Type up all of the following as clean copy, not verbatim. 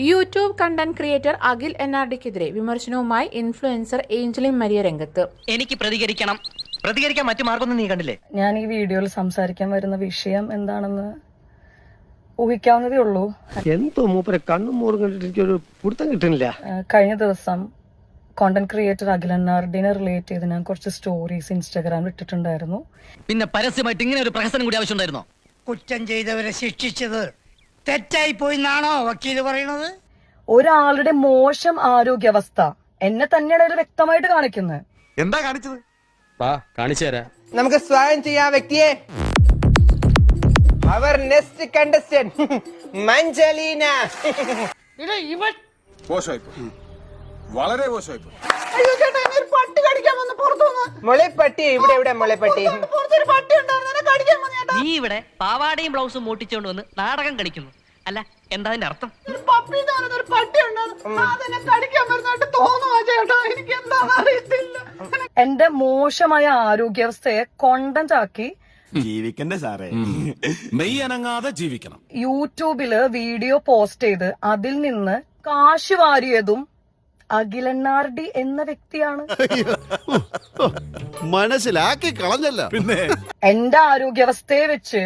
YouTube content creator Akhil NRDക്കെതിരെ വിമർശനവുമായി influencer Angeline Maria രംഗത്ത്. എനിക്ക് പ്രതികരിക്കാൻ മറ്റു മാർഗമൊന്നും നീ കണ്ടില്ലേ? ഞാൻ ഈ വീഡിയോയിൽ സംസാരിക്കാൻ വരുന്ന വിഷയം എന്താണെന്ന് ഊഹിക്കാവുന്നതേ ഉള്ളൂ. എന്തോ മൂപ്പരെ കണ്ണും മോറും കണ്ടിട്ട് എനിക്കൊരു പിടുത്തം കിട്ടുന്നില്ല. കഴിഞ്ഞ ദിവസം കോണ്ടന്റ് ക്രിയേറ്റർ അഖിൽ NRDനെ റിലേറ്റ് ചെയ്ത് ഞാൻ കുറച്ച് സ്റ്റോറീസ് ഇൻസ്റ്റാഗ്രാമിൽ ഇട്ടിട്ടുണ്ടായിരുന്നു. പിന്നെ പരസ്യമായിട്ട് ഇങ്ങനെ ഒരു പ്രഹസനം കൂടി ആവശ്യമുണ്ടായിരുന്നോ? കുറ്റം ചെയ്തവരെ ശിക്ഷിച്ചത് തെറ്റായി പോയി എന്നാണോ വക്കീല് പറയുന്നത്? ഒരാളുടെ മോശം ആരോഗ്യാവസ്ഥ എന്നെ തന്നെയാണ് അതിൽ വ്യക്തമായിട്ട് കാണിക്കുന്നത്. എന്താ കാണിച്ചത്? കാണിച്ചു തരാം. നമുക്ക് സ്വാഗതം ചെയ്യാം വ്യക്തിയെ. അവർ നെക്സ്റ്റ് കണ്ടസ്റ്റന്റ് മഞ്ജലീന. വളരെ മോശമായിപ്പോ. മുളപ്പട്ടി ഇവിടെ മുളപ്പട്ടി. നീ ഇവിടെ പാവാടയും ബ്ലൗസും മൂട്ടിച്ചോണ്ട് വന്ന് നാടകം കളിക്കുന്നു. അല്ല, എന്താ അതിന്റെ അർത്ഥം? എന്റെ മോശമായ ആരോഗ്യാവസ്ഥയെ കോണ്ടന്റ് ആക്കി ജീവിക്കണ്ടേ സാറേ? മെയ് അനങ്ങാതെ ജീവിക്കണം. യൂട്യൂബില് വീഡിയോ പോസ്റ്റ് ചെയ്ത് അതിൽ നിന്ന് കാശ് വാരിയതും അഖിൽ NRD എന്ന വ്യക്തിയാണ്. മനസ്സിലാക്കി കളഞ്ഞല്ല. പിന്നെ എന്റെ ആരോഗ്യാവസ്ഥയെ വെച്ച്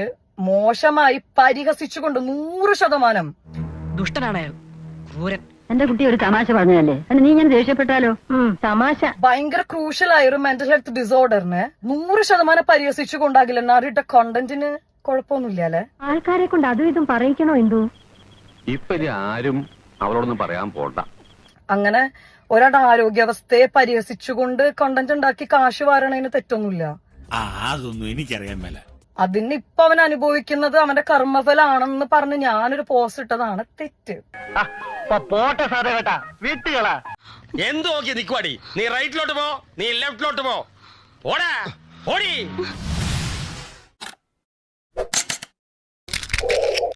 മോശമായി പരിഹസിച്ചുകൊണ്ട് 100% ദുഷ്ടനാണ് അയാൾ, ക്രൂരൻ. എന്റെ കുട്ടി ഒരു തമാശ പറഞ്ഞതല്ലേ, നീ ഞാൻ ദേഷ്യപ്പെട്ടാലോ? തമാശ. ഭയങ്കര ക്രൂഷ്യൽ ആയ ഒരു മെന്റൽ ഹെൽത്ത് ഡിസോർഡറിനെ 100% പരിഹസിച്ചുകൊണ്ട് അഖിൽ NRD കോണ്ടന്റിന് കുഴപ്പമൊന്നുമില്ല അല്ലെ? ആൾക്കാരെ കൊണ്ട് അതും ഇതും പറയിക്കണോ എന്തോ? ഇപ്പൊ ആരും അവളോടൊന്നും പറയാൻ പോണ്ട. അങ്ങനെ ഒരാളുടെ ആരോഗ്യാവസ്ഥയെ പരിഹസിച്ചുകൊണ്ട് കണ്ടന്റ് ഉണ്ടാക്കി കാശ് വാരണതിന് തെറ്റൊന്നുമില്ല. അതൊന്നും എനിക്കറിയാൻ മേല. അതിന് ഇപ്പൊ അവൻ അനുഭവിക്കുന്നത് അവന്റെ കർമ്മഫലാണെന്ന് പറഞ്ഞ് ഞാനൊരു പോസ്റ്റ് ഇട്ടതാണ് തെറ്റ്. പോട്ടെ സാറേ കേട്ടാ, വീട്ടുകളാ. എന്ത് നോക്കി നിക്കുവാടി? നീ റൈറ്റിലോട്ട് പോ, നീ ലെഫ്റ്റിലോട്ട് പോ. ഓടാ ഓടി.